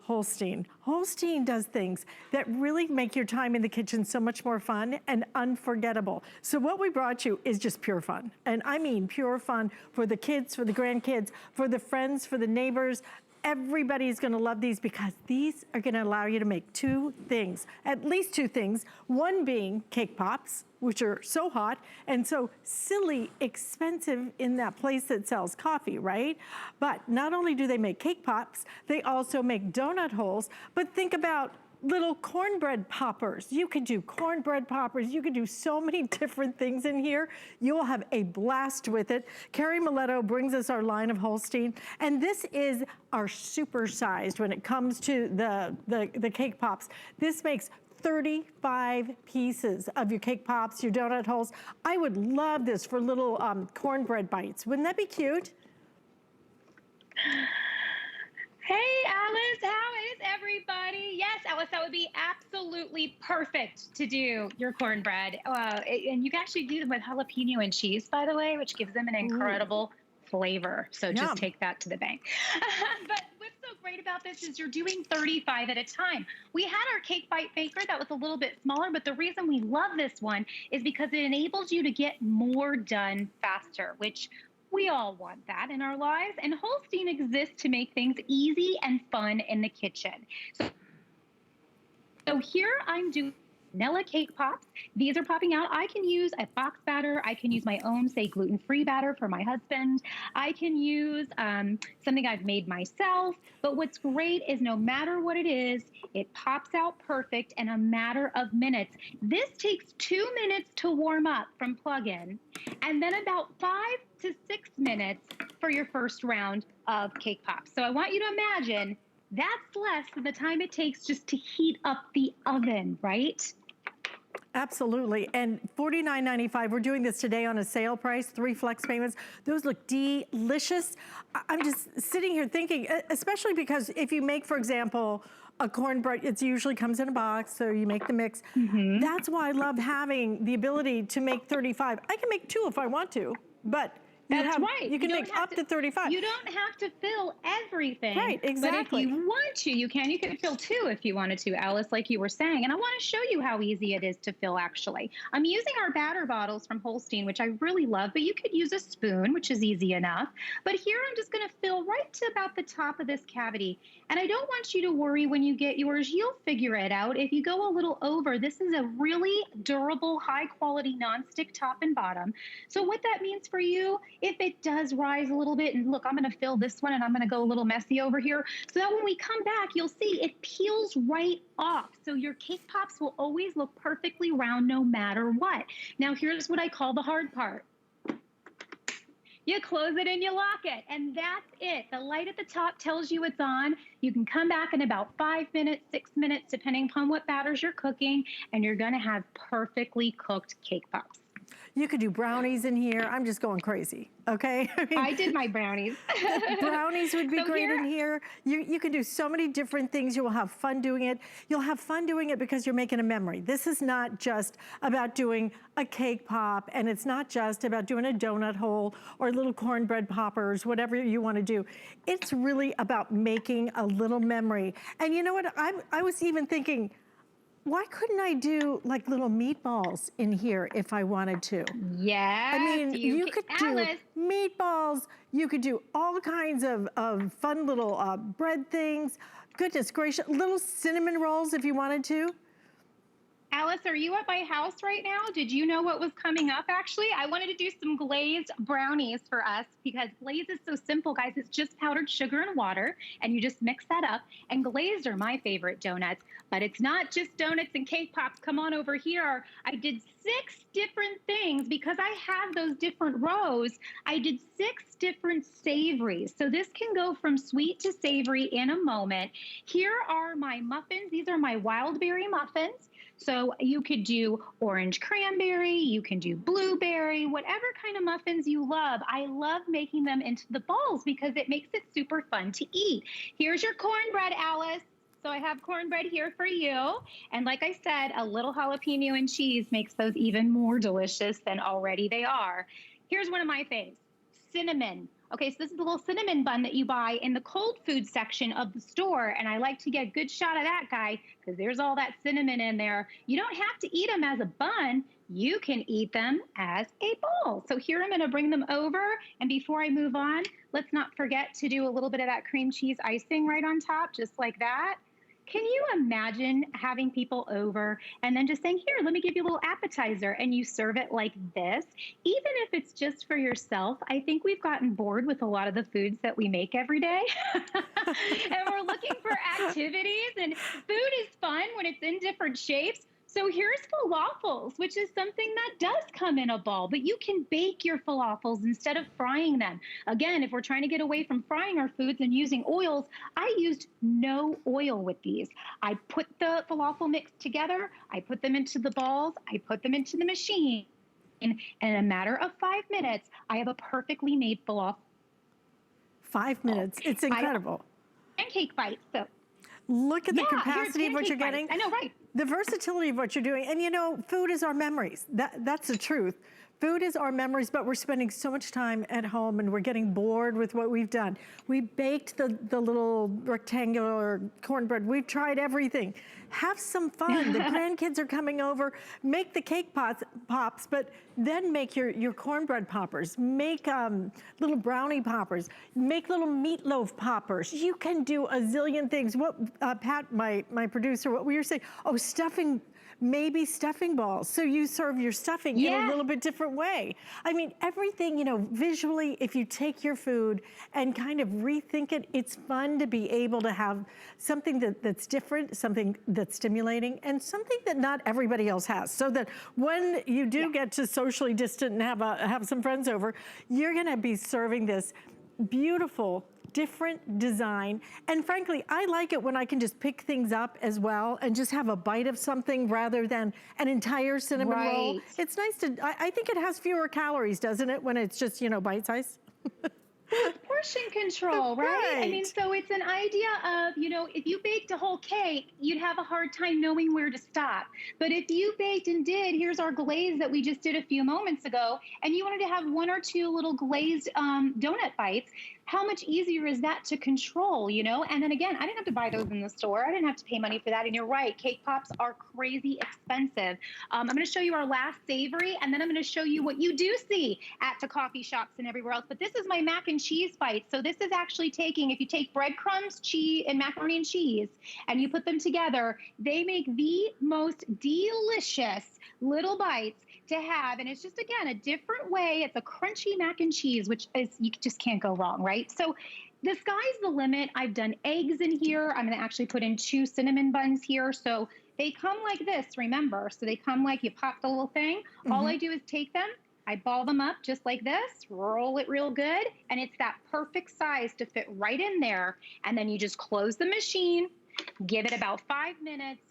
Holstein. Holstein does things that really make your time in the kitchen so much more fun and unforgettable. So what we brought you is just pure fun. And I mean pure fun for the kids, for the grandkids, for the friends, for the neighbors. Everybody's gonna love these because these are gonna allow you to make two things, at least two things. One being cake pops, which are so hot and so silly expensive in that place that sells coffee, right? But not only do they make cake pops, they also make donut holes. But think about little cornbread poppers. You could do cornbread poppers. You could do so many different things in here. You'll have a blast with it. Carrie Miletto brings us our line of Holstein, and this is our supersized when it comes to the cake pops. This makes 35 pieces of your cake pops, your donut holes. I would love this for little cornbread bites. Wouldn't that be cute? Hey, Alice, how is everybody? Yes, Alice, that would be absolutely perfect to do your cornbread. And you can actually do them with jalapeno and cheese, by the way, which gives them an incredible flavor. So just take that to the bank. But what's so great about this is you're doing 35 at a time. We had our cake bite maker that was a little bit smaller, but the reason we love this one is because it enables you to get more done faster, which we all want that in our lives, and Holstein exists to make things easy and fun in the kitchen. So here I'm doing vanilla cake pops. These are popping out. I can use a box batter. I can use my own, say, gluten-free batter for my husband. I can use something I've made myself. But what's great is no matter what it is, it pops out perfect in a matter of minutes. This takes 2 minutes to warm up from plug-in, and then about 5 to 6 minutes for your first round of cake pops. So I want you to imagine that's less than the time it takes just to heat up the oven, right? Absolutely, and $49.95. We're doing this today on a sale price, 3 flex payments. Those look delicious. I'm just sitting here thinking, especially because if you make, for example, a cornbread, it usually comes in a box, so you make the mix. That's why I love having the ability to make 35. I can make 2 if I want to, but you can make up to 35. You don't have to fill everything. Right, exactly. But if you want to, you can. You can fill 2 if you wanted to, Alice, like you were saying. And I want to show you how easy it is to fill, actually. I'm using our batter bottles from Holstein, which I really love, but you could use a spoon, which is easy enough. But here I'm just going to fill right to about the top of this cavity. And I don't want you to worry when you get yours. You'll figure it out. If you go a little over, this is a really durable, high-quality nonstick top and bottom. So what that means for you, if it does rise a little bit, and look, I'm going to fill this one and I'm going to go a little messy over here, so that when we come back, you'll see it peels right off. So your cake pops will always look perfectly round no matter what. Now, here's what I call the hard part. You close it and you lock it, and that's it. The light at the top tells you it's on. You can come back in about 5 minutes, 6 minutes, depending upon what batters you're cooking, and you're going to have perfectly cooked cake pops. You could do brownies in here. I'm just going crazy, okay? I mean, I did my brownies. Brownies would be great in here. You can do so many different things. You will have fun doing it. You'll have fun doing it because you're making a memory. This is not just about doing a cake pop, and it's not just about doing a donut hole or little cornbread poppers, whatever you want to do. It's really about making a little memory. And you know what? I was even thinking, why couldn't I do like little meatballs in here if I wanted to? Yes, I mean, you could do meatballs. You could do all kinds of fun little bread things. Goodness gracious, little cinnamon rolls if you wanted to. Alice, are you at my house right now? Did you know what was coming up, actually? I wanted to do some glazed brownies for us because glazed is so simple, guys. It's just powdered sugar and water, and you just mix that up. And glazed are my favorite donuts, but it's not just donuts and cake pops. Come on over here. I did 6 different things because I have those different rows. I did 6 different savories. So this can go from sweet to savory in a moment. Here are my muffins. These are my wild berry muffins. So you could do orange cranberry, you can do blueberry, whatever kind of muffins you love. I love making them into the balls because it makes it super fun to eat. Here's your cornbread, Alice. So I have cornbread here for you. And like I said, a little jalapeno and cheese makes those even more delicious than already they are. Here's one of my faves, cinnamon. Okay, so this is the little cinnamon bun that you buy in the cold food section of the store. And I like to get a good shot of that guy because there's all that cinnamon in there. You don't have to eat them as a bun. You can eat them as a bowl. So here I'm gonna bring them over. And before I move on, let's not forget to do a little bit of that cream cheese icing right on top, just like that. Can you imagine having people over and then just saying, here, let me give you a little appetizer, and you serve it like this? Even if it's just for yourself, I think we've gotten bored with a lot of the foods that we make every day. And we're looking for activities, and food is fun when it's in different shapes. So here's falafels, which is something that does come in a ball, but you can bake your falafels instead of frying them. Again, if we're trying to get away from frying our foods and using oils, I used no oil with these. I put the falafel mix together, I put them into the balls, I put them into the machine, and in a matter of 5 minutes, I have a perfectly made falafel. 5 minutes, it's incredible. Pancake bites, so. Look at the capacity of what you're bites. getting. I know, right? The versatility of what you're doing. And you know, food is our memories. That's the truth. Food is our memories, but we're spending so much time at home and we're getting bored with what we've done. We baked the little rectangular cornbread. We've tried everything. Have some fun. The grandkids are coming over. Make the cake pops, but then make your cornbread poppers. Make little brownie poppers. Make little meatloaf poppers. You can do a zillion things. What Pat, my producer, what we were saying, oh, stuffing, maybe stuffing balls. So you serve your stuffing in a little bit different way. I mean, everything, you know, visually, if you take your food and kind of rethink it, it's fun to be able to have something that's different, something that's stimulating, and something that not everybody else has. So that when you do get to socially distant and have some friends over, you're gonna be serving this beautiful, different design. And frankly, I like it when I can just pick things up as well and just have a bite of something rather than an entire cinnamon roll. It's nice to, I think it has fewer calories, doesn't it, when it's just, you know, bite size? Portion control, right? I mean, so it's an idea of, you know, if you baked a whole cake, you'd have a hard time knowing where to stop. But if you baked and did, here's our glaze that we just did a few moments ago, and you wanted to have 1 or 2 little glazed donut bites, how much easier is that to control, you know? And then again, I didn't have to buy those in the store. I didn't have to pay money for that. And you're right, cake pops are crazy expensive. I'm gonna show you our last savory, and then I'm gonna show you what you do see at the coffee shops and everywhere else. But this is my mac and cheese bites. So this is actually taking, if you take breadcrumbs, cheese, and macaroni and cheese, and you put them together, they make the most delicious little bites to have. And it's just, again, a different way. It's a crunchy mac and cheese, which is, you just can't go wrong, right? So the sky's the limit. I've done eggs in here. I'm going to actually put in 2 cinnamon buns here. So they come like this, remember. So they come like you pop the little thing. All I do is take them, I ball them up just like this, roll it real good, and it's that perfect size to fit right in there. And then you just close the machine, give it about 5 minutes,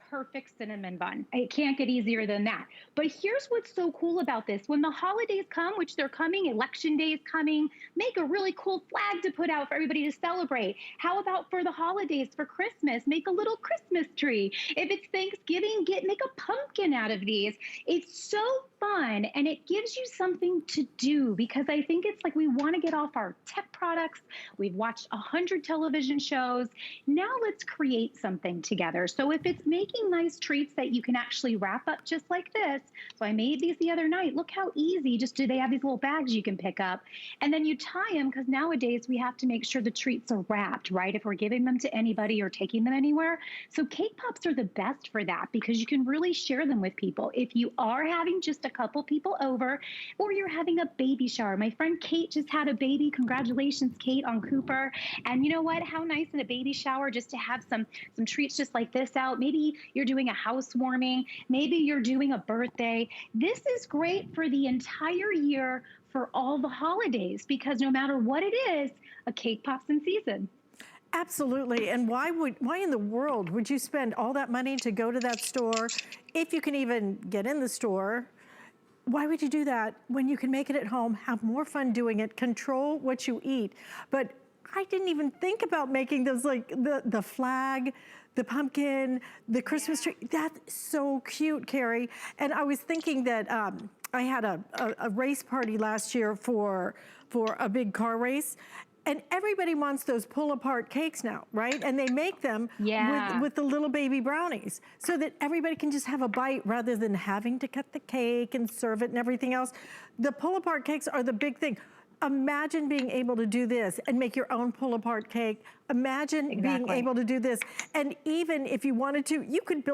perfect cinnamon bun. It can't get easier than that. But here's what's so cool about this. When the holidays come, which they're coming, election day is coming, make a really cool flag to put out for everybody to celebrate. How about for the holidays, for Christmas, make a little Christmas tree. If it's Thanksgiving, make a pumpkin out of these. It's so fun, and it gives you something to do, because I think it's like we want to get off our tech products. We've watched 100 television shows. Now let's create something together. So if it's making nice treats that you can actually wrap up just like this. So I made these the other night. Look how easy. Just do they have these little bags you can pick up, and then you tie them, because nowadays we have to make sure the treats are wrapped, right? If we're giving them to anybody or taking them anywhere. So cake pops are the best for that, because you can really share them with people. If you are having just a couple people over, or you're having a baby shower. My friend Kate just had a baby. Congratulations, Kate, on Cooper. And you know what? How nice in a baby shower just to have some treats just like this out. Maybe you're doing a housewarming. Maybe you're doing a birthday. This is great for the entire year, for all the holidays, because no matter what it is, a cake pop's in season. Absolutely, and why in the world would you spend all that money to go to that store, if you can even get in the store? Why would you do that when you can make it at home, have more fun doing it, control what you eat? But I didn't even think about making those, like the flag, the pumpkin, the Christmas tree. That's so cute, Carrie. And I was thinking that I had a race party last year for a big car race. And everybody wants those pull-apart cakes now, right? And they make them with the little baby brownies so that everybody can just have a bite rather than having to cut the cake and serve it and everything else. The pull-apart cakes are the big thing. Imagine being able to do this and make your own pull-apart cake. Imagine being able to do this. And even if you wanted to, you could build